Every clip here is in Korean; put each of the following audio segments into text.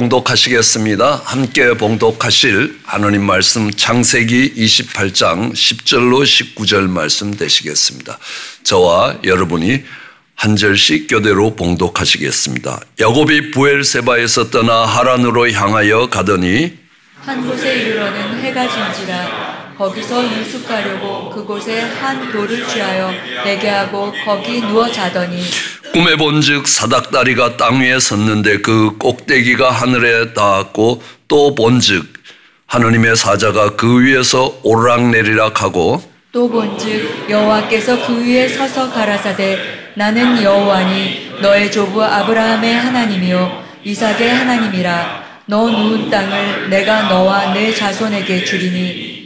봉독하시겠습니다. 함께 봉독하실 하나님 말씀 창세기 28장 10절로 19절 말씀 되시겠습니다. 저와 여러분이 한 절씩 교대로 봉독하시겠습니다. 야곱이 부엘세바에서 떠나 하란으로 향하여 가더니 한 곳에 이르러는 해가 진지라. 거기서 유숙하려고 그곳에 한 돌을 취하여 베게 하고 거기 누워 자더니 꿈에 본즉 사닥다리가 땅 위에 섰는데 그 꼭대기가 하늘에 닿았고 또 본즉 하느님의 사자가 그 위에서 오르락내리락 하고 또 본즉 여호와께서 그 위에 서서 가라사대 나는 여호와니 너의 조부 아브라함의 하나님이요 이삭의 하나님이라. 너 누운 땅을 내가 너와 내 자손에게 주리니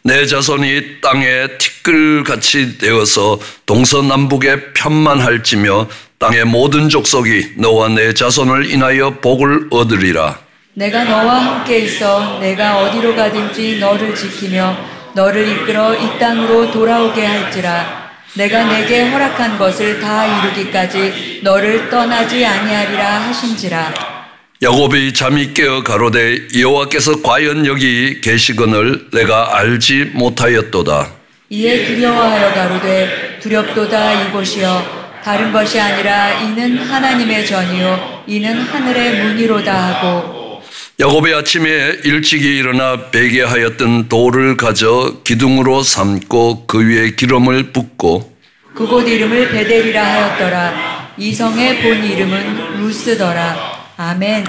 내 자손이 땅에 티끌같이 되어서 동서남북에 편만할지며 땅의 모든 족속이 너와 내 자손을 인하여 복을 얻으리라. 내가 너와 함께 있어 내가 어디로 가든지 너를 지키며 너를 이끌어 이 땅으로 돌아오게 할지라. 내가 내게 허락한 것을 다 이루기까지 너를 떠나지 아니하리라 하신지라. 야곱이 잠이 깨어 가로되 여호와께서 과연 여기 계시거늘 내가 알지 못하였도다. 이에 두려워하여 가로되 두렵도다 이곳이여 다른 것이 아니라 이는 하나님의 전이요 이는 하늘의 문이로다 하고 야곱이 아침에 일찍이 일어나 베개하였던 돌을 가져 기둥으로 삼고 그 위에 기름을 붓고 그곳 이름을 베델이라 하였더라. 이 성의 본 이름은 루스더라. 아멘.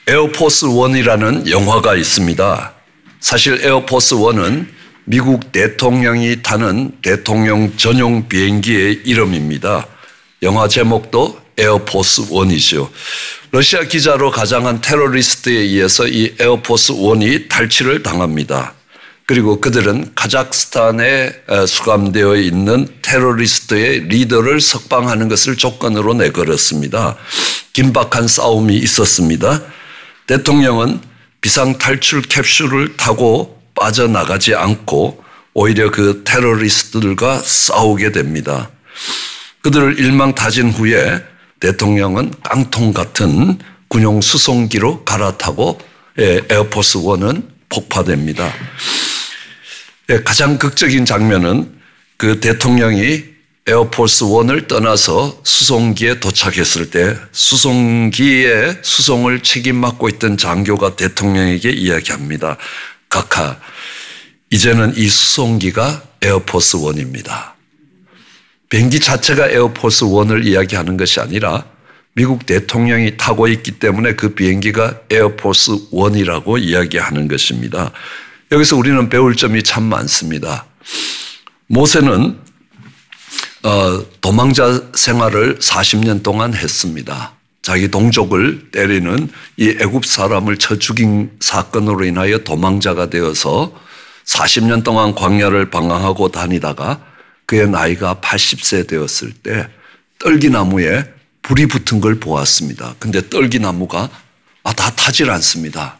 에어포스 1이라는 영화가 있습니다. 사실 에어포스 1은 미국 대통령이 타는 대통령 전용 비행기의 이름입니다. 영화 제목도 에어포스 1이죠. 러시아 기자로 가장한 테러리스트에 의해서 이 에어포스 1이 탈취를 당합니다. 그리고 그들은 카자흐스탄에 수감되어 있는 테러리스트의 리더를 석방하는 것을 조건으로 내걸었습니다. 긴박한 싸움이 있었습니다. 대통령은 비상탈출 캡슐을 타고 빠져나가지 않고 오히려 그 테러리스트들과 싸우게 됩니다. 그들을 일망타진 후에 대통령은 깡통 같은 군용 수송기로 갈아타고 에어포스 1은 폭파됩니다. 가장 극적인 장면은 그 대통령이 에어포스 1을 떠나서 수송기에 도착했을 때 수송기의 수송을 책임 맡고 있던 장교가 대통령에게 이야기합니다. 각하, 이제는 이 수송기가 에어포스 1입니다. 비행기 자체가 에어포스 1을 이야기하는 것이 아니라 미국 대통령이 타고 있기 때문에 그 비행기가 에어포스 1이라고 이야기하는 것입니다. 여기서 우리는 배울 점이 참 많습니다. 모세는 도망자 생활을 40년 동안 했습니다. 자기 동족을 때리는 이 애굽 사람을 쳐 죽인 사건으로 인하여 도망자가 되어서 40년 동안 광야를 방황하고 다니다가 그의 나이가 80세 되었을 때 떨기나무에 불이 붙은 걸 보았습니다. 근데 떨기나무가 다 타질 않습니다.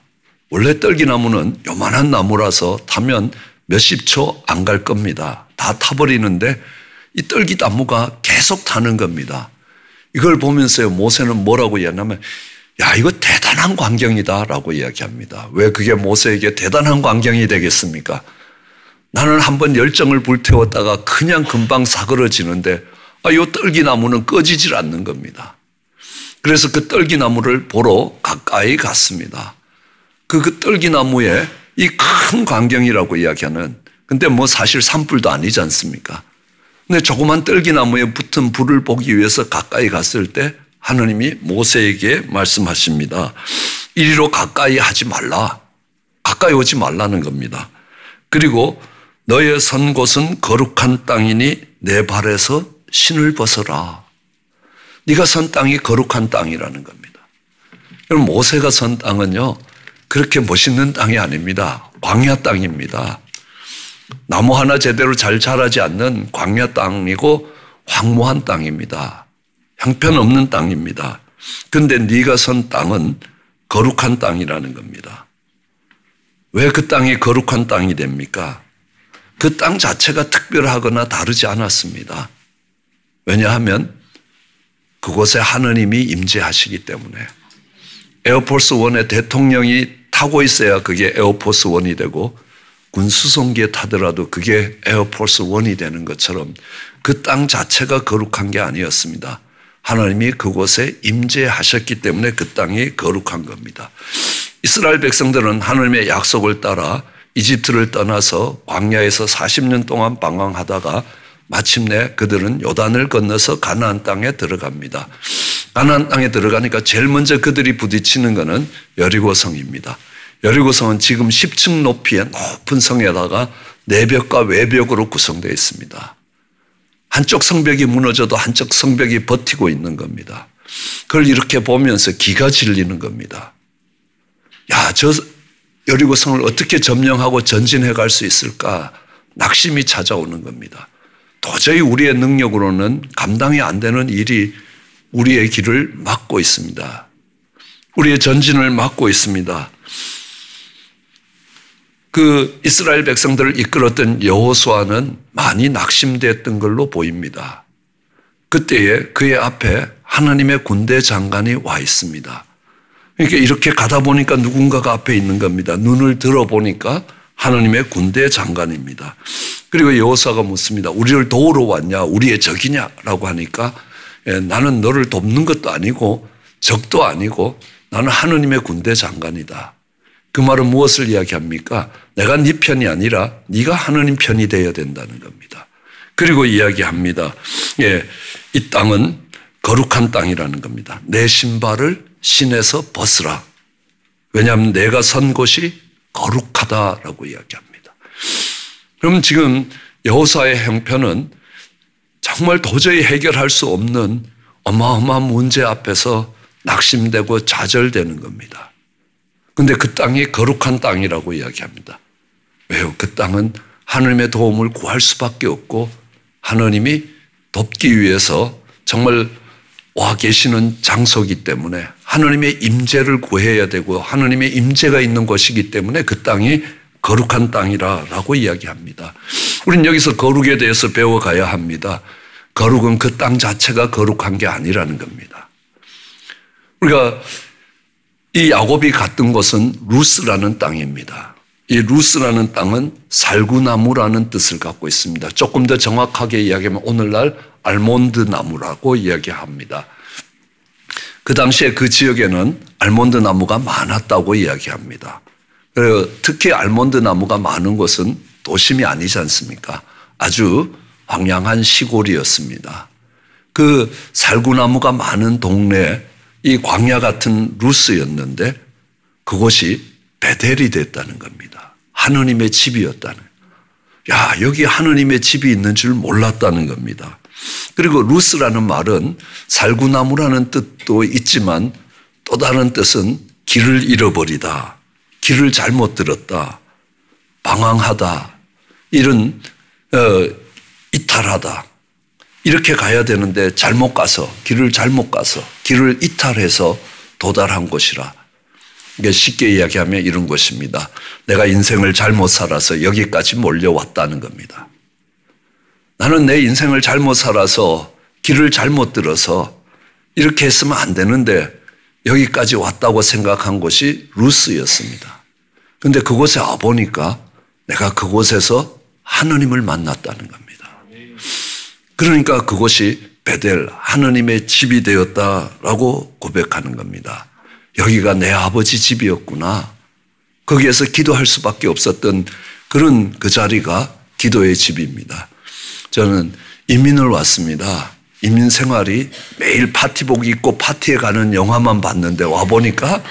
원래 떨기나무는 요만한 나무라서 타면 몇십 초 안 갈 겁니다. 다 타버리는데 이 떨기나무가 계속 타는 겁니다. 이걸 보면서 모세는 뭐라고 이야기하냐면 야, 이거 대단한 광경이다 라고 이야기합니다. 왜 그게 모세에게 대단한 광경이 되겠습니까? 나는 한번 열정을 불태웠다가 그냥 금방 사그러지는데 이 떨기나무는 꺼지질 않는 겁니다. 그래서 그 떨기나무를 보러 가까이 갔습니다. 그 떨기나무에 이 큰 광경이라고 이야기하는, 근데 사실 산불도 아니지 않습니까? 근데 조그만 떨기나무에 붙은 불을 보기 위해서 가까이 갔을 때 하나님이 모세에게 말씀하십니다. 이리로 가까이 하지 말라. 가까이 오지 말라는 겁니다. 그리고 너의 선 곳은 거룩한 땅이니 내 발에서 신을 벗어라. 네가 선 땅이 거룩한 땅이라는 겁니다. 여러분, 모세가 선 땅은요, 그렇게 멋있는 땅이 아닙니다. 광야 땅입니다. 나무 하나 제대로 잘 자라지 않는 광야 땅이고 황무한 땅입니다. 형편없는 땅입니다. 그런데 네가 선 땅은 거룩한 땅이라는 겁니다. 왜 그 땅이 거룩한 땅이 됩니까? 그 땅 자체가 특별하거나 다르지 않았습니다. 왜냐하면 그곳에 하느님이 임재하시기 때문에 에어포스 1에 대통령이 타고 있어야 그게 에어포스 1이 되고 군 수송기에 타더라도 그게 에어포스 1이 되는 것처럼 그 땅 자체가 거룩한 게 아니었습니다. 하나님이 그곳에 임재하셨기 때문에 그 땅이 거룩한 겁니다. 이스라엘 백성들은 하나님의 약속을 따라 이집트를 떠나서 광야에서 40년 동안 방황하다가 마침내 그들은 요단을 건너서 가나안 땅에 들어갑니다. 가나안 땅에 들어가니까 제일 먼저 그들이 부딪히는 것은 여리고성입니다. 여리고성은 지금 10층 높이의 높은 성에다가 내벽과 외벽으로 구성되어 있습니다. 한쪽 성벽이 무너져도 한쪽 성벽이 버티고 있는 겁니다. 그걸 이렇게 보면서 기가 질리는 겁니다. 야, 저 여리고성을 어떻게 점령하고 전진해 갈 수 있을까? 낙심이 찾아오는 겁니다. 도저히 우리의 능력으로는 감당이 안 되는 일이 우리의 길을 막고 있습니다. 우리의 전진을 막고 있습니다. 그 이스라엘 백성들을 이끌었던 여호수아는 많이 낙심됐던 걸로 보입니다. 그때에 그의 앞에 하나님의 군대 장관이 와 있습니다. 그러니까 이렇게 가다 보니까 누군가가 앞에 있는 겁니다. 눈을 들어보니까 하나님의 군대 장관입니다. 그리고 여호수아가 묻습니다. 우리를 도우러 왔냐? 우리의 적이냐라고 하니까 나는 너를 돕는 것도 아니고 적도 아니고 나는 하나님의 군대 장관이다. 그 말은 무엇을 이야기합니까? 내가 네 편이 아니라 네가 하나님 편이 되어야 된다는 겁니다. 그리고 이야기합니다. 이 땅은 거룩한 땅이라는 겁니다. 내 신발을 신에서 벗으라. 왜냐하면 내가 선 곳이 거룩하다라고 이야기합니다. 그럼 지금 여호수아의 형편은 정말 도저히 해결할 수 없는 어마어마한 문제 앞에서 낙심되고 좌절되는 겁니다. 그런데 그 땅이 거룩한 땅이라고 이야기합니다. 왜요? 그 땅은 하나님의 도움을 구할 수밖에 없고 하나님이 돕기 위해서 정말 와 계시는 장소이기 때문에 하나님의 임재를 구해야 되고 하나님의 임재가 있는 곳이기 때문에 그 땅이 거룩한 땅이라고 이야기합니다. 우리는 여기서 거룩에 대해서 배워가야 합니다. 거룩은 그 땅 자체가 거룩한 게 아니라는 겁니다. 우리가 이 야곱이 갔던 곳은 루스라는 땅입니다. 이 루스라는 땅은 살구나무라는 뜻을 갖고 있습니다. 조금 더 정확하게 이야기하면 오늘날 알몬드 나무라고 이야기합니다. 그 당시에 그 지역에는 알몬드 나무가 많았다고 이야기합니다. 특히 알몬드 나무가 많은 곳은 도심이 아니지 않습니까? 아주 황량한 시골이었습니다. 그 살구나무가 많은 동네 이 광야 같은 루스였는데 그곳이 베델이 됐다는 겁니다. 하느님의 집이었다는. 야, 여기 하느님의 집이 있는 줄 몰랐다는 겁니다. 그리고 루스라는 말은 살구나무라는 뜻도 있지만 또 다른 뜻은 길을 잃어버리다, 길을 잘못 들었다, 방황하다, 이런 이탈하다. 이렇게 가야 되는데 잘못 가서 길을 이탈해서 도달한 곳이라. 그러니까 쉽게 이야기하면 이런 것입니다. 내가 인생을 잘못 살아서 여기까지 몰려왔다는 겁니다. 나는 내 인생을 잘못 살아서 길을 잘못 들어서 이렇게 했으면 안 되는데 여기까지 왔다고 생각한 곳이 루스였습니다. 그런데 그곳에 와보니까 내가 그곳에서 하느님을 만났다는 겁니다. 그러니까 그곳이 베델, 하느님의 집이 되었다라고 고백하는 겁니다. 여기가 내 아버지 집이었구나. 거기에서 기도할 수밖에 없었던 그런 그 자리가 기도의 집입니다. 저는 이민을 왔습니다. 이민 생활이 매일 파티복 입고 파티에 가는 영화만 봤는데 와보니까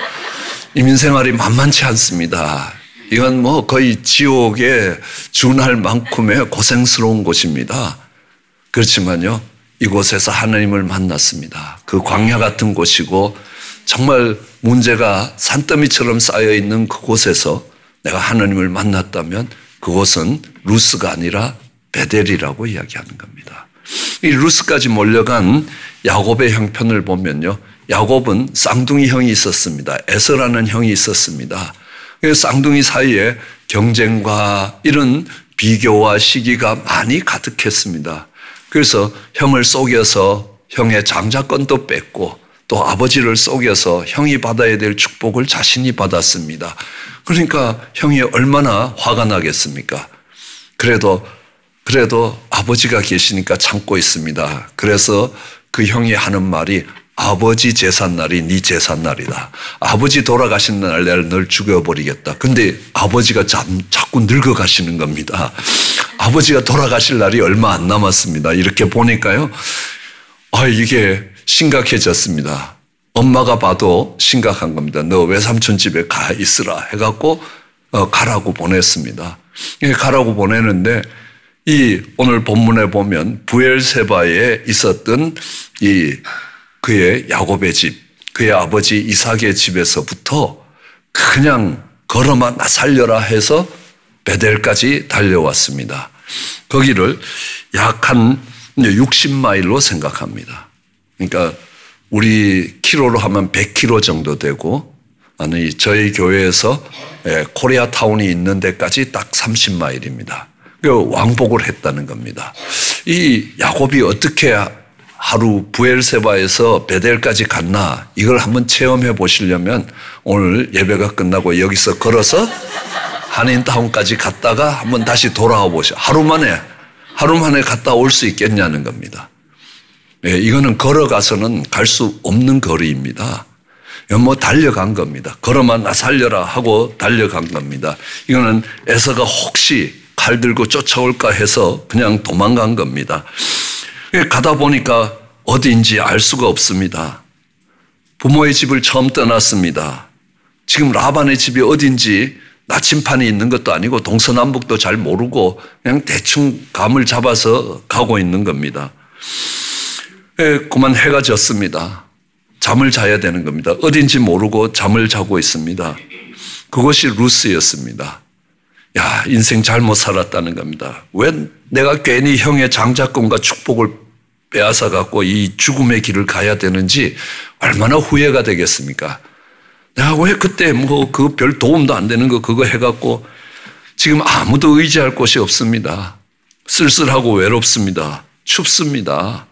이민 생활이 만만치 않습니다. 이건 뭐 거의 지옥에 준할 만큼의 고생스러운 곳입니다. 그렇지만요, 이곳에서 하나님을 만났습니다. 그 광야 같은 곳이고 정말 문제가 산더미처럼 쌓여있는 그곳에서 내가 하나님을 만났다면 그곳은 루스가 아니라 베델이라고 이야기하는 겁니다. 이 루스까지 몰려간 야곱의 형편을 보면요, 야곱은 쌍둥이 형이 있었습니다. 에서라는 형이 있었습니다. 쌍둥이 사이에 경쟁과 이런 비교와 시기가 많이 가득했습니다. 그래서 형을 속여서 형의 장자권도 뺏고 또 아버지를 속여서 형이 받아야 될 축복을 자신이 받았습니다. 그러니까 형이 얼마나 화가 나겠습니까? 그래도 아버지가 계시니까 참고 있습니다. 그래서 그 형이 하는 말이 아버지 제삿날이 네 제삿날이다. 아버지 돌아가신 날 내가 널 죽여버리겠다. 근데 아버지가 자꾸 늙어가시는 겁니다. 아버지가 돌아가실 날이 얼마 안 남았습니다. 이렇게 보니까요. 이게 심각해졌습니다. 엄마가 봐도 심각한 겁니다. 너 외삼촌 집에 가 있으라 해갖고 가라고 보냈습니다. 가라고 보내는데 오늘 본문에 보면 부엘세바에 있었던 그의 야곱의 집, 그의 아버지 이삭의 집에서부터 그냥 걸어만 나 살려라 해서 베델까지 달려왔습니다. 거기를 약 한 60마일로 생각합니다. 그러니까 우리 키로로 하면 100km 정도 되고, 아니 저희 교회에서 코리아타운이 있는 데까지 딱 30마일입니다. 왕복을 했다는 겁니다. 이 야곱이 어떻게 하루 부엘세바에서 베델까지 갔나, 이걸 한번 체험해 보시려면 오늘 예배가 끝나고 여기서 걸어서 한인타운까지 갔다가 한번 다시 돌아와 보셔. 하루 만에 갔다 올 수 있겠냐는 겁니다. 이거는 걸어가서는 갈 수 없는 거리입니다. 달려간 겁니다. 걸어만 나 살려라 하고 달려간 겁니다. 이거는 에서가 혹시 칼 들고 쫓아올까 해서 그냥 도망간 겁니다. 가다 보니까 어디인지 알 수가 없습니다. 부모의 집을 처음 떠났습니다. 지금 라반의 집이 어딘지 나침판이 있는 것도 아니고 동서남북도 잘 모르고 그냥 대충 감을 잡아서 가고 있는 겁니다. 그만 해가 졌습니다. 잠을 자야 되는 겁니다. 어딘지 모르고 잠을 자고 있습니다. 그것이 루스였습니다. 인생 잘못 살았다는 겁니다. 왜 내가 괜히 형의 장자권과 축복을 빼앗아 갖고 이 죽음의 길을 가야 되는지 얼마나 후회가 되겠습니까? 내가 왜 그때 그 별 도움도 안 되는 거 그거 해갖고 지금 아무도 의지할 곳이 없습니다. 쓸쓸하고 외롭습니다. 춥습니다.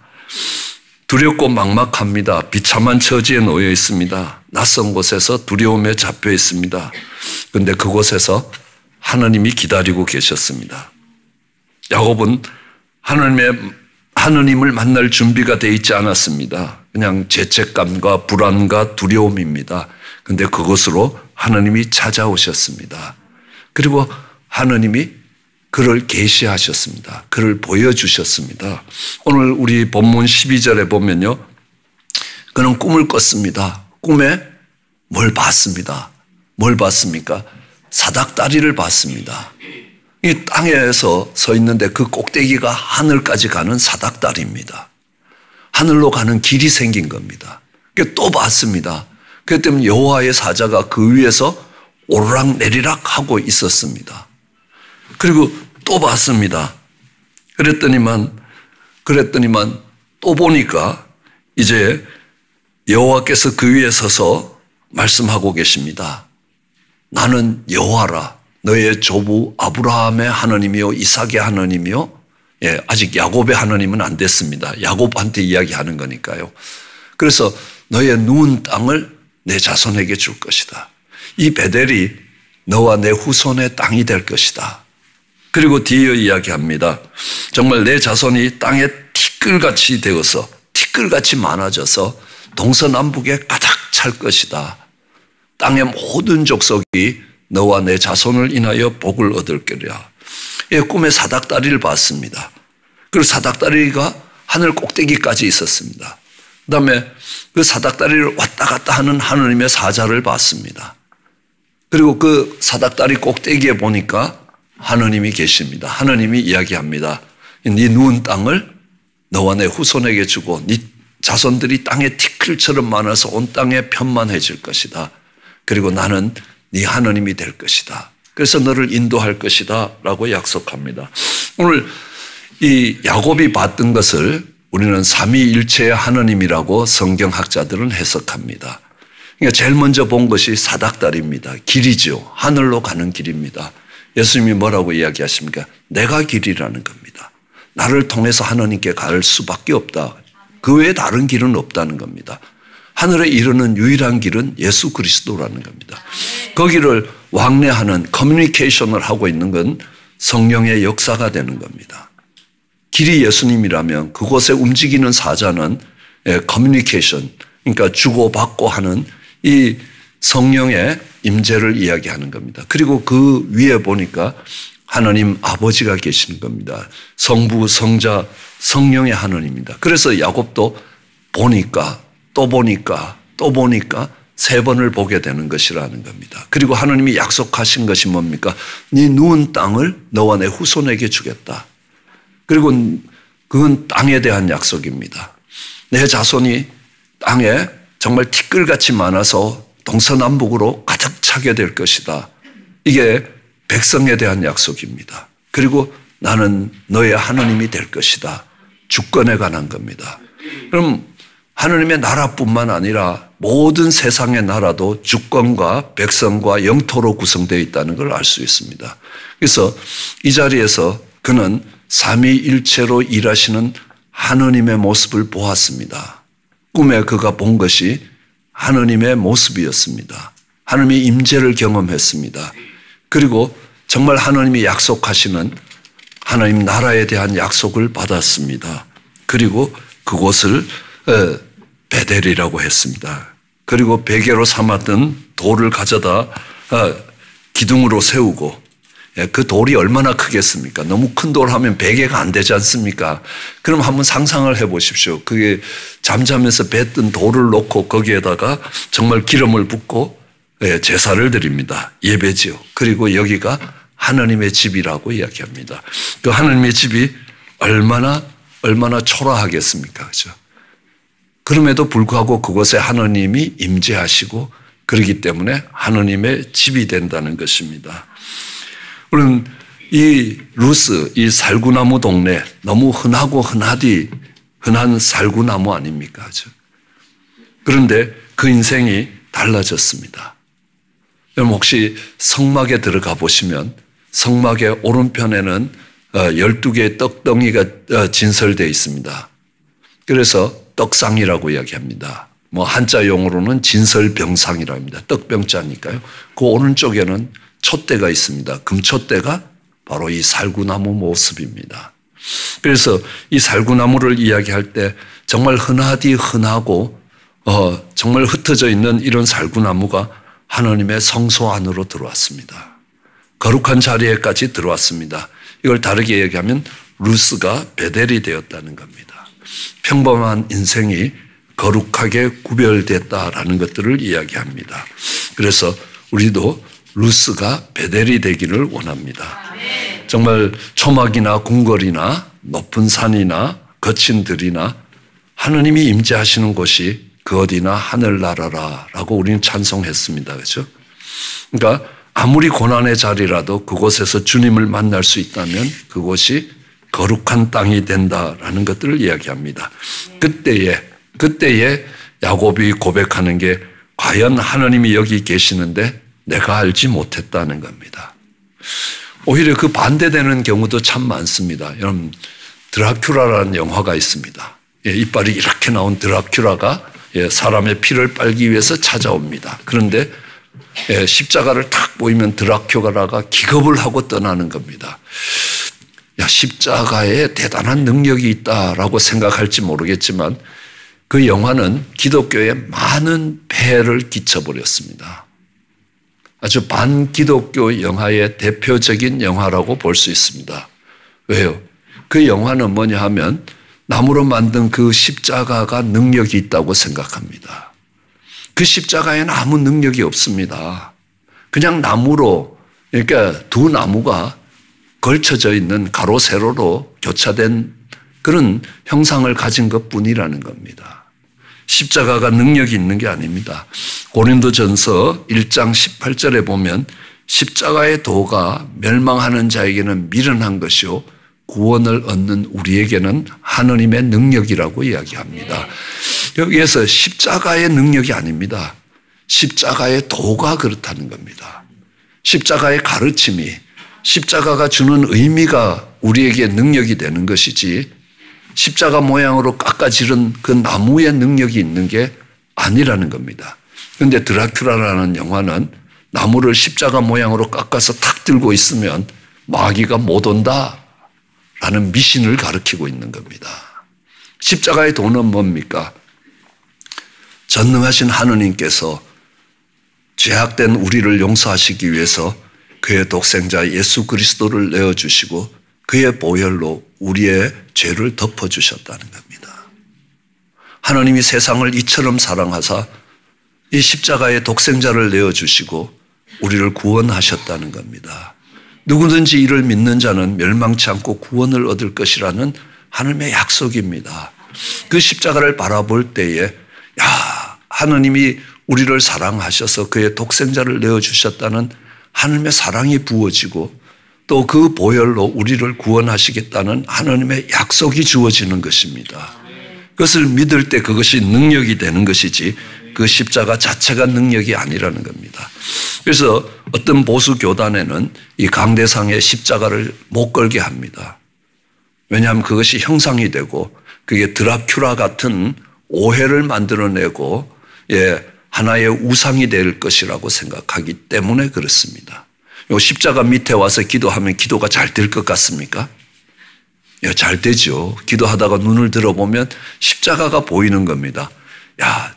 두렵고 막막합니다. 비참한 처지에 놓여 있습니다. 낯선 곳에서 두려움에 잡혀 있습니다. 그런데 그곳에서 하나님이 기다리고 계셨습니다. 야곱은 하나님을 만날 준비가 되어 있지 않았습니다. 그냥 죄책감과 불안과 두려움입니다. 그런데 그것으로 하나님이 찾아오셨습니다. 그리고 하나님이 그를 계시하셨습니다. 그를 보여주셨습니다. 오늘 우리 본문 12절에 보면요. 그는 꿈을 꿨습니다. 꿈에 뭘 봤습니다. 뭘 봤습니까? 사닥다리를 봤습니다. 이 땅에서 서 있는데 그 꼭대기가 하늘까지 가는 사닥다리입니다. 하늘로 가는 길이 생긴 겁니다. 또 봤습니다. 그렇기 때문에 여호와의 사자가 그 위에서 오르락내리락 하고 있었습니다. 그리고 또 봤습니다. 그랬더니만 또 보니까 이제 여호와께서 그 위에 서서 말씀하고 계십니다. 나는 여호와라. 너의 조부 아브라함의 하나님이요 이삭의 하나님이요. 아직 야곱의 하나님은 안 됐습니다. 야곱한테 이야기하는 거니까요. 그래서 너의 누운 땅을 내 자손에게 줄 것이다. 이 베델이 너와 내 후손의 땅이 될 것이다. 그리고 뒤에 이야기합니다. 정말 내 자손이 땅에 티끌같이 되어서 티끌같이 많아져서 동서남북에 가득 찰 것이다. 땅의 모든 족속이 너와 내 자손을 인하여 복을 얻을 거리라. 꿈에 사닥다리를 봤습니다. 그리고 사닥다리가 하늘 꼭대기까지 있었습니다. 그다음에 그 사닥다리를 왔다 갔다 하는 하나님의 사자를 봤습니다. 그리고 그 사닥다리 꼭대기에 보니까 하나님이 계십니다. 하나님이 이야기합니다. 네 누운 땅을 너와 내 후손에게 주고 네 자손들이 땅에 티끌처럼 많아서 온 땅에 편만해질 것이다. 그리고 나는 네 하나님이 될 것이다. 그래서 너를 인도할 것이다 라고 약속합니다. 오늘 이 야곱이 봤던 것을 우리는 삼위일체의 하나님이라고 성경학자들은 해석합니다. 그러니까 제일 먼저 본 것이 사닥다리입니다. 길이죠. 하늘로 가는 길입니다. 예수님이 뭐라고 이야기하십니까? 내가 길이라는 겁니다. 나를 통해서 하나님께 갈 수밖에 없다. 그 외에 다른 길은 없다는 겁니다. 하늘에 이르는 유일한 길은 예수 그리스도라는 겁니다. 거기를 왕래하는 커뮤니케이션을 하고 있는 건 성령의 역사가 되는 겁니다. 길이 예수님이라면 그곳에 움직이는 사자는 커뮤니케이션, 그러니까 주고받고 하는 이 성령의 임재를 이야기하는 겁니다. 그리고 그 위에 보니까 하나님 아버지가 계시는 겁니다. 성부, 성자, 성령의 하나님입니다. 그래서 야곱도 보니까 또 보니까 또 보니까 3번을 보게 되는 것이라는 겁니다. 그리고 하나님이 약속하신 것이 뭡니까? 네 누운 땅을 너와 내 후손에게 주겠다. 그리고 그건 땅에 대한 약속입니다. 내 자손이 땅에 정말 티끌같이 많아서 동서남북으로 가득 차게 될 것이다. 이게 백성에 대한 약속입니다. 그리고 나는 너의 하나님이 될 것이다. 주권에 관한 겁니다. 그럼 하나님의 나라뿐만 아니라 모든 세상의 나라도 주권과 백성과 영토로 구성되어 있다는 걸 알 수 있습니다. 그래서 이 자리에서 그는 삼위일체로 일하시는 하나님의 모습을 보았습니다. 꿈에 그가 본 것이 하나님의 모습이었습니다. 하나님의 임재를 경험했습니다. 그리고 정말 하나님이 약속하시는 하나님 나라에 대한 약속을 받았습니다. 그리고 그곳을 베델이라고 했습니다. 그리고 베개로 삼았던 돌을 가져다 기둥으로 세우고, 그 돌이 얼마나 크겠습니까? 너무 큰 돌 하면 베개가 안 되지 않습니까? 그럼 한번 상상을 해 보십시오. 그게 잠자면서 뱉던 돌을 놓고 거기에다가 정말 기름을 붓고 제사를 드립니다. 예배지요. 그리고 여기가 하나님의 집이라고 이야기합니다. 그 하나님의 집이 얼마나 초라하겠습니까? 그렇죠? 그럼에도 불구하고 그곳에 하나님이 임재하시고 그렇기 때문에 하나님의 집이 된다는 것입니다. 물론 이 루스, 이 살구나무 동네 너무 흔하고 흔한 살구나무 아닙니까? 그렇죠? 그런데 그 인생이 달라졌습니다. 여러분 혹시 성막에 들어가 보시면 성막의 오른편에는 12개의 떡덩이가 진설되어 있습니다. 그래서 떡상이라고 이야기합니다. 한자 용어로는 진설병상이라고 합니다. 떡병자니까요. 그 오른쪽에는 촛대가 있습니다. 금촛대가 바로 이 살구나무 모습입니다. 그래서 이 살구나무를 이야기할 때 정말 흔하고 정말 흩어져 있는 이런 살구나무가 하나님의 성소 안으로 들어왔습니다. 거룩한 자리에까지 들어왔습니다. 이걸 다르게 얘기하면 루스가 베델이 되었다는 겁니다. 평범한 인생이 거룩하게 구별됐다라는 것들을 이야기합니다. 그래서 우리도 루스가 베델이 되기를 원합니다. 정말 초막이나 궁궐이나 높은 산이나 거친 들이나 하느님이 임재하시는 곳이 그 어디나 하늘나라라고 우리는 찬송했습니다. 그렇죠? 그러니까 아무리 고난의 자리라도 그곳에서 주님을 만날 수 있다면 그곳이 거룩한 땅이 된다라는 것들을 이야기합니다. 그때에 야곱이 고백하는 게 과연 하나님이 여기 계시는데 내가 알지 못했다는 겁니다. 오히려 그 반대되는 경우도 참 많습니다. 여러분 드라큘라라는 영화가 있습니다. 이빨이 이렇게 나온 드라큘라가 사람의 피를 빨기 위해서 찾아옵니다. 그런데 십자가를 탁 보이면 드라큘라가 기겁을 하고 떠나는 겁니다. 십자가에 대단한 능력이 있다라고 생각할지 모르겠지만 그 영화는 기독교에 많은 폐해를 끼쳐버렸습니다. 아주 반기독교 영화의 대표적인 영화라고 볼 수 있습니다. 왜요? 그 영화는 뭐냐 하면 나무로 만든 그 십자가가 능력이 있다고 생각합니다. 그 십자가에는 아무 능력이 없습니다. 그냥 나무로, 그러니까 두 나무가 걸쳐져 있는 가로 세로로 교차된 그런 형상을 가진 것뿐이라는 겁니다. 십자가가 능력이 있는 게 아닙니다. 고린도전서 1장 18절에 보면 십자가의 도가 멸망하는 자에게는 미련한 것이요 구원을 얻는 우리에게는 하느님의 능력이라고 이야기합니다. 여기에서 십자가의 능력이 아닙니다. 십자가의 도가 그렇다는 겁니다. 십자가의 가르침이, 십자가가 주는 의미가 우리에게 능력이 되는 것이지 십자가 모양으로 깎아지른 그 나무의 능력이 있는 게 아니라는 겁니다. 그런데 드라큘라라는 영화는 나무를 십자가 모양으로 깎아서 탁 들고 있으면 마귀가 못 온다라는 미신을 가르치고 있는 겁니다. 십자가의 도는 뭡니까? 전능하신 하느님께서 죄악된 우리를 용서하시기 위해서 그의 독생자 예수 그리스도를 내어주시고 그의 보혈로 우리의 죄를 덮어주셨다는 겁니다. 하나님이 세상을 이처럼 사랑하사 이 십자가의 독생자를 내어주시고 우리를 구원하셨다는 겁니다. 누구든지 이를 믿는 자는 멸망치 않고 구원을 얻을 것이라는 하나님의 약속입니다. 그 십자가를 바라볼 때에 하나님이 우리를 사랑하셔서 그의 독생자를 내어주셨다는 하나님의 사랑이 부어지고 또 그 보혈로 우리를 구원하시겠다는 하나님의 약속이 주어지는 것입니다. 그것을 믿을 때 그것이 능력이 되는 것이지 그 십자가 자체가 능력이 아니라는 겁니다. 그래서 어떤 보수 교단에는 이 강대상의 십자가를 못 걸게 합니다. 왜냐하면 그것이 형상이 되고 그게 드라큘라 같은 오해를 만들어내고 하나의 우상이 될 것이라고 생각하기 때문에 그렇습니다. 요 십자가 밑에 와서 기도하면 기도가 잘 될 것 같습니까? 잘 되죠. 기도하다가 눈을 들어보면 십자가가 보이는 겁니다.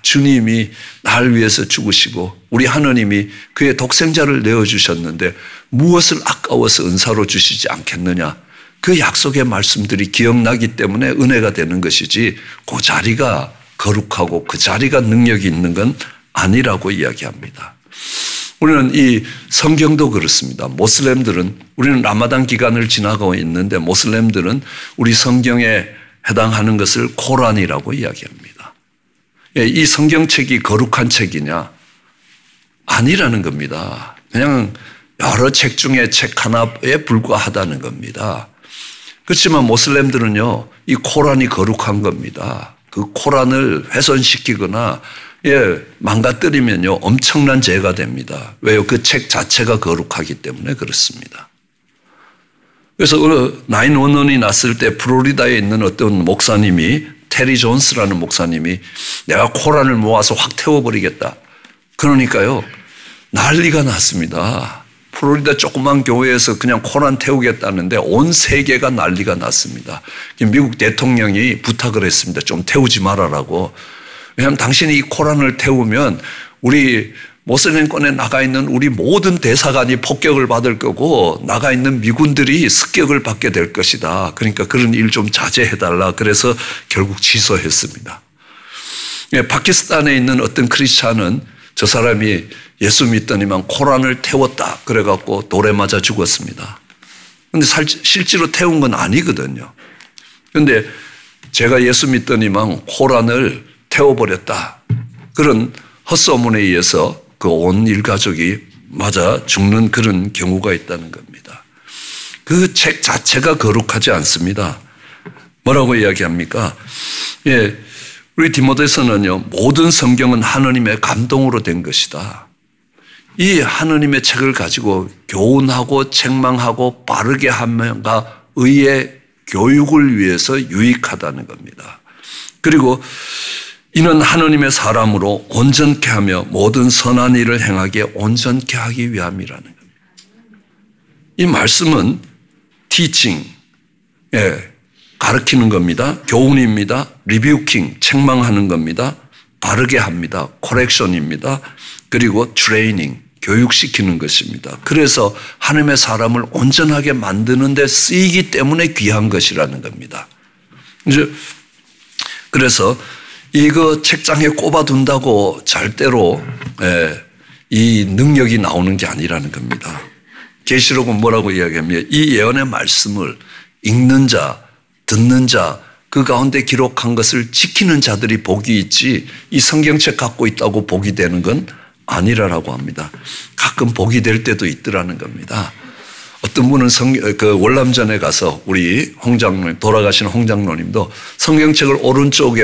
주님이 날 위해서 죽으시고 우리 하나님이 그의 독생자를 내어주셨는데 무엇을 아까워서 은사로 주시지 않겠느냐. 그 약속의 말씀들이 기억나기 때문에 은혜가 되는 것이지 그 자리가 거룩하고 그 자리가 능력이 있는 건 아니라고 이야기합니다. 우리는 이 성경도 그렇습니다. 모슬렘들은 우리는 라마단 기간을 지나가고 있는데 모슬렘들은 우리 성경에 해당하는 것을 코란이라고 이야기합니다. 이 성경책이 거룩한 책이냐? 아니라는 겁니다. 그냥 여러 책 중에 책 하나에 불과하다는 겁니다. 그렇지만 모슬렘들은요, 이 코란이 거룩한 겁니다. 그 코란을 훼손시키거나 망가뜨리면요 엄청난 죄가 됩니다. 왜요? 그 책 자체가 거룩하기 때문에 그렇습니다. 그래서 9/11이 났을 때 플로리다에 있는 어떤 목사님이 테리 존스라는 목사님이 내가 코란을 모아서 확 태워버리겠다. 그러니까요 난리가 났습니다. 플로리다 조그만 교회에서 그냥 코란 태우겠다는데 온 세계가 난리가 났습니다. 미국 대통령이 부탁을 했습니다. 좀 태우지 말아라고. 왜냐하면 당신이 이 코란을 태우면 우리 모슬렘권에 나가 있는 우리 모든 대사관이 폭격을 받을 거고 나가 있는 미군들이 습격을 받게 될 것이다. 그러니까 그런 일 좀 자제해달라. 그래서 결국 취소했습니다. 파키스탄에 있는 어떤 크리스찬은 저 사람이 예수 믿더니만 코란을 태웠다. 그래갖고 돌에 맞아 죽었습니다. 그런데 실제로 태운 건 아니거든요. 그런데 제가 예수 믿더니만 코란을 태워버렸다. 그런 헛소문에 의해서 그 온 일가족이 맞아 죽는 그런 경우가 있다는 겁니다. 그 책 자체가 거룩하지 않습니다. 뭐라고 이야기합니까? 우리 디모데서는요, 모든 성경은 하나님의 감동으로 된 것이다. 이 하나님의 책을 가지고 교훈하고 책망하고 바르게 함과 의의 교육을 위해서 유익하다는 겁니다. 그리고 이는 하나님의 사람으로 온전케 하며 모든 선한 일을 행하기에 온전케 하기 위함이라는 겁니다. 이 말씀은 teaching, 가르치는 겁니다. 교훈입니다. rebuking, 책망하는 겁니다. 바르게 합니다. correction입니다. 그리고 training, 교육시키는 것입니다. 그래서 하나님의 사람을 온전하게 만드는 데 쓰이기 때문에 귀한 것이라는 겁니다. 그래서 이거 책장에 꼽아둔다고 절대로 이 능력이 나오는 게 아니라는 겁니다. 계시록은 뭐라고 이야기하면 이 예언의 말씀을 읽는 자, 듣는 자, 그 가운데 기록한 것을 지키는 자들이 복이 있지 이 성경책 갖고 있다고 복이 되는 건 아니라고 합니다. 가끔 복이 될 때도 있더라는 겁니다. 어떤 분은 그 월남전에 가서 우리 홍장로님, 돌아가신 홍장로님도 성경책을 오른쪽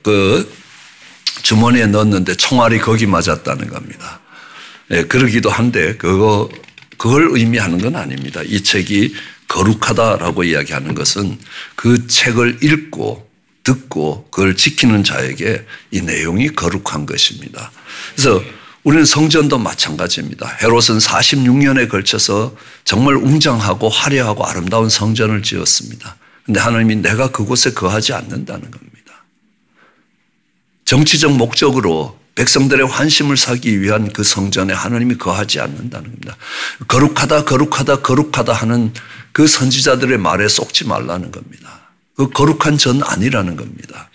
그 주머니에 넣었는데 총알이 거기 맞았다는 겁니다. 그러기도 한데 그걸 의미하는 건 아닙니다. 이 책이 거룩하다라고 이야기하는 것은 그 책을 읽고 듣고 그걸 지키는 자에게 이 내용이 거룩한 것입니다. 그래서 우리는 성전도 마찬가지입니다. 헤롯은 46년에 걸쳐서 정말 웅장하고 화려하고 아름다운 성전을 지었습니다. 그런데 하나님이 내가 그곳에 거하지 않는다는 겁니다. 정치적 목적으로 백성들의 환심을 사기 위한 그 성전에 하나님이 거하지 않는다는 겁니다. 거룩하다 거룩하다 거룩하다 하는 그 선지자들의 말에 속지 말라는 겁니다. 그 거룩한 전 아니라는 겁니다.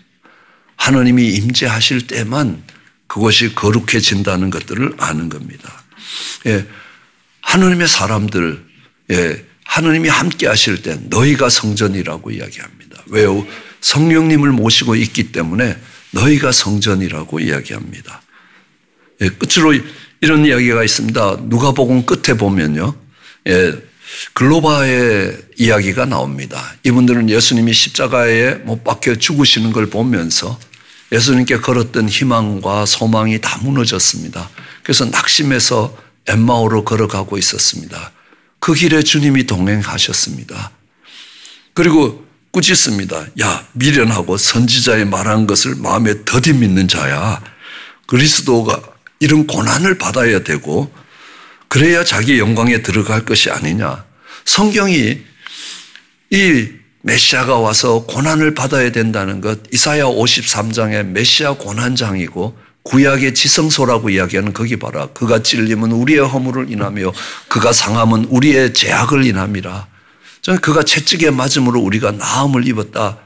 하나님이 임재하실 때만 그것이 거룩해진다는 것들을 아는 겁니다. 예, 하나님의 사람들, 예, 하나님이 함께 하실 때 너희가 성전이라고 이야기합니다. 왜요? 성령님을 모시고 있기 때문에 너희가 성전이라고 이야기합니다. 예, 끝으로 이런 이야기가 있습니다. 누가복음 끝에 보면요. 예, 글로바의 이야기가 나옵니다. 이분들은 예수님이 십자가에 못 박혀 죽으시는 걸 보면서 예수님께 걸었던 희망과 소망이 다 무너졌습니다. 그래서 낙심해서 엠마오로 걸어가고 있었습니다. 그 길에 주님이 동행하셨습니다. 그리고 꾸짖습니다. 야, 미련하고 선지자의 말한 것을 마음에 더디 믿는 자야. 그리스도가 이런 고난을 받아야 되고 그래야 자기 영광에 들어갈 것이 아니냐. 성경이 이 메시아가 와서 고난을 받아야 된다는 것, 이사야 53장의 메시아 고난장이고 구약의 지성소라고 이야기하는 거기 봐라. 그가 찔림은 우리의 허물을 인하며 그가 상함은 우리의 죄악을 인함이라. 저는 그가 채찍에 맞음으로 우리가 나음을 입었다.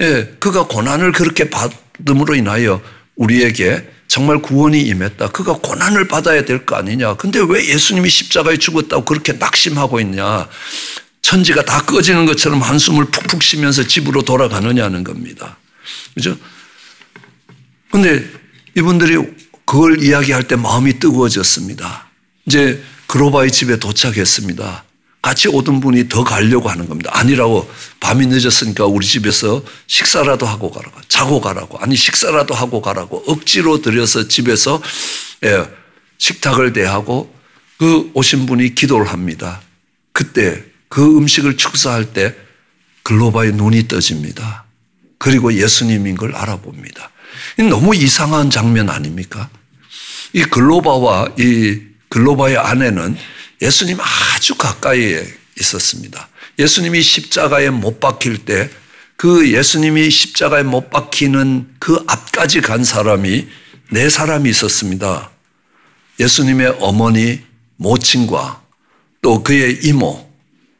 예, 그가 고난을 그렇게 받음으로 인하여 우리에게 정말 구원이 임했다. 그가 고난을 받아야 될 거 아니냐. 근데 왜 예수님이 십자가에 죽었다고 그렇게 낙심하고 있냐. 천지가 다 꺼지는 것처럼 한숨을 푹푹 쉬면서 집으로 돌아가느냐는 겁니다. 그죠? 근데 이분들이 그걸 이야기할 때 마음이 뜨거워졌습니다. 이제 글로바의 집에 도착했습니다. 같이 오던 분이 더 가려고 하는 겁니다. 아니라고, 밤이 늦었으니까 우리 집에서 식사라도 하고 가라고, 자고 가라고, 아니 식사라도 하고 가라고 억지로 들여서 집에서 식탁을 대하고 그 오신 분이 기도를 합니다. 그때 그 음식을 축사할 때 글로바의 눈이 떠집니다. 그리고 예수님인 걸 알아봅니다. 너무 이상한 장면 아닙니까? 이 글로바의 아내는 예수님 아주 가까이에 있었습니다. 예수님이 십자가에 못 박힐 때 그 예수님이 십자가에 못 박히는 그 앞까지 간 사람이 네 사람이 있었습니다. 예수님의 어머니, 모친과 또 그의 이모,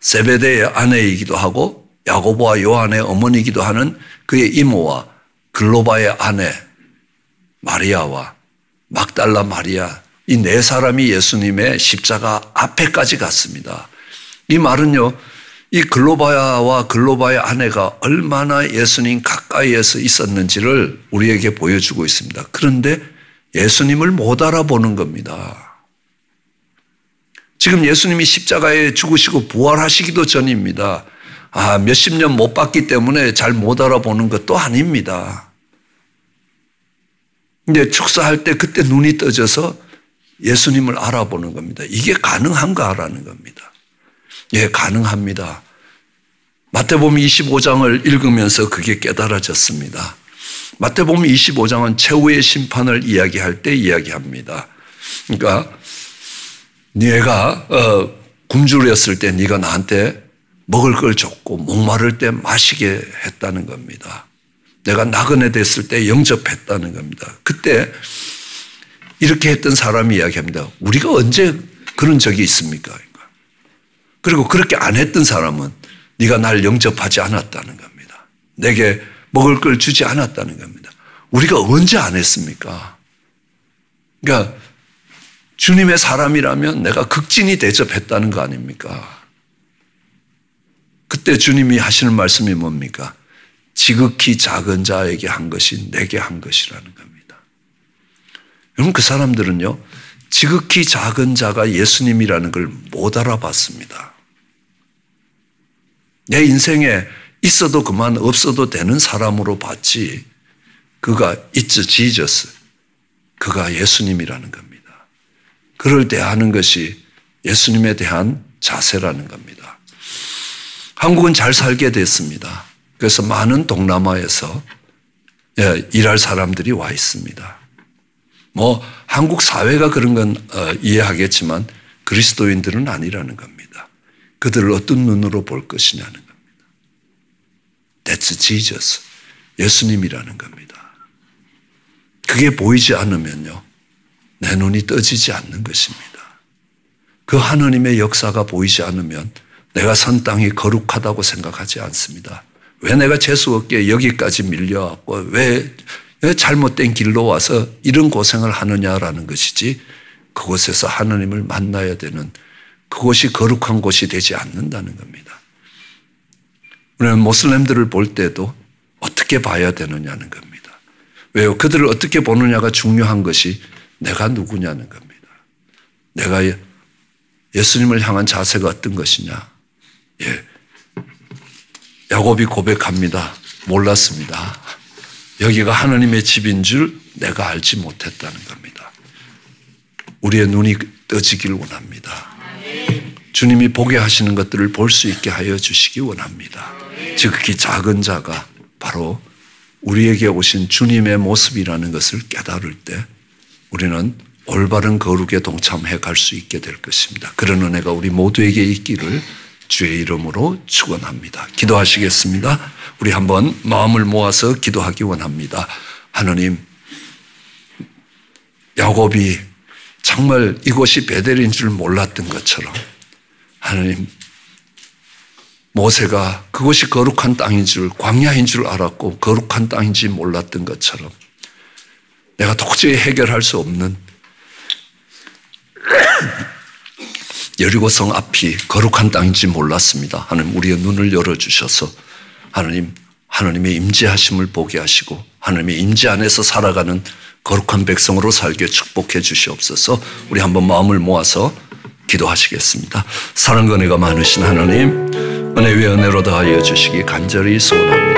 세베대의 아내이기도 하고 야고보와 요한의 어머니이기도 하는 그의 이모와 글로바의 아내 마리아와 막달라 마리아, 이 네 사람이 예수님의 십자가 앞에까지 갔습니다. 이 말은요, 이 글로바와 글로바의 아내가 얼마나 예수님 가까이에서 있었는지를 우리에게 보여주고 있습니다. 그런데 예수님을 못 알아보는 겁니다. 지금 예수님이 십자가에 죽으시고 부활하시기도 전입니다. 몇십 년 못 봤기 때문에 잘 못 알아보는 것도 아닙니다. 근데 축사할 때 그때 눈이 떠져서 예수님을 알아보는 겁니다. 이게 가능한가라는 겁니다. 예, 가능합니다. 마태복음 25장을 읽으면서 그게 깨달아졌습니다. 마태복음 25장은 최후의 심판을 이야기할 때 이야기합니다. 그러니까 네가 굶주렸을 때 네가 나한테 먹을 걸 줬고 목마를 때 마시게 했다는 겁니다. 내가 나그네 됐을 때 영접했다는 겁니다. 그때 이렇게 했던 사람이 이야기합니다. 우리가 언제 그런 적이 있습니까? 그리고 그렇게 안 했던 사람은 네가 날 영접하지 않았다는 겁니다. 내게 먹을 걸 주지 않았다는 겁니다. 우리가 언제 안 했습니까? 그러니까 주님의 사람이라면 내가 극진히 대접했다는 거 아닙니까? 그때 주님이 하시는 말씀이 뭡니까? 지극히 작은 자에게 한 것이 내게 한 것이라는 겁니다. 여러분, 그 사람들은요, 지극히 작은 자가 예수님이라는 걸 못 알아봤습니다. 내 인생에 있어도 그만 없어도 되는 사람으로 봤지, 그가 It's Jesus, 그가 예수님이라는 겁니다. 그를 대하는 것이 예수님에 대한 자세라는 겁니다. 한국은 잘 살게 됐습니다. 그래서 많은 동남아에서 일할 사람들이 와 있습니다. 한국 사회가 그런 건 이해하겠지만 그리스도인들은 아니라는 겁니다. 그들을 어떤 눈으로 볼 것이냐는 겁니다. That's Jesus. 예수님이라는 겁니다. 그게 보이지 않으면요, 내 눈이 떠지지 않는 것입니다. 그 하느님의 역사가 보이지 않으면 내가 선 땅이 거룩하다고 생각하지 않습니다. 왜 내가 재수 없게 여기까지 밀려왔고 왜 잘못된 길로 와서 이런 고생을 하느냐라는 것이지, 그곳에서 하느님을 만나야 되는 그곳이 거룩한 곳이 되지 않는다는 겁니다. 우리는 모슬렘들을 볼 때도 어떻게 봐야 되느냐는 겁니다. 왜요? 그들을 어떻게 보느냐가 중요한 것이 내가 누구냐는 겁니다. 내가 예수님을 향한 자세가 어떤 것이냐. 야곱이 고백합니다. 몰랐습니다. 여기가 하나님의 집인 줄 내가 알지 못했다는 겁니다. 우리의 눈이 떠지길 원합니다. 주님이 보게 하시는 것들을 볼 수 있게 하여 주시기 원합니다. 지극히 작은 자가 바로 우리에게 오신 주님의 모습이라는 것을 깨달을 때 우리는 올바른 거룩에 동참해 갈 수 있게 될 것입니다. 그런 은혜가 우리 모두에게 있기를 주의 이름으로 축원합니다. 기도하시겠습니다. 우리 한번 마음을 모아서 기도하기 원합니다. 하나님, 야곱이 정말 이곳이 베델인 줄 몰랐던 것처럼, 하나님, 모세가 그곳이 거룩한 땅인 줄, 광야인 줄 알았고 거룩한 땅인지 몰랐던 것처럼 내가 도저히 해결할 수 없는 여리고성 앞이 거룩한 땅인지 몰랐습니다. 하나님, 우리의 눈을 열어주셔서 하나님의 임재하심을 보게 하시고 하나님의 임재 안에서 살아가는 거룩한 백성으로 살게 축복해 주시옵소서. 우리 한번 마음을 모아서 기도하시겠습니다. 사랑과 은혜가 많으신 하나님, 은혜 위에 은혜로 더하여 주시기 간절히 소원합니다.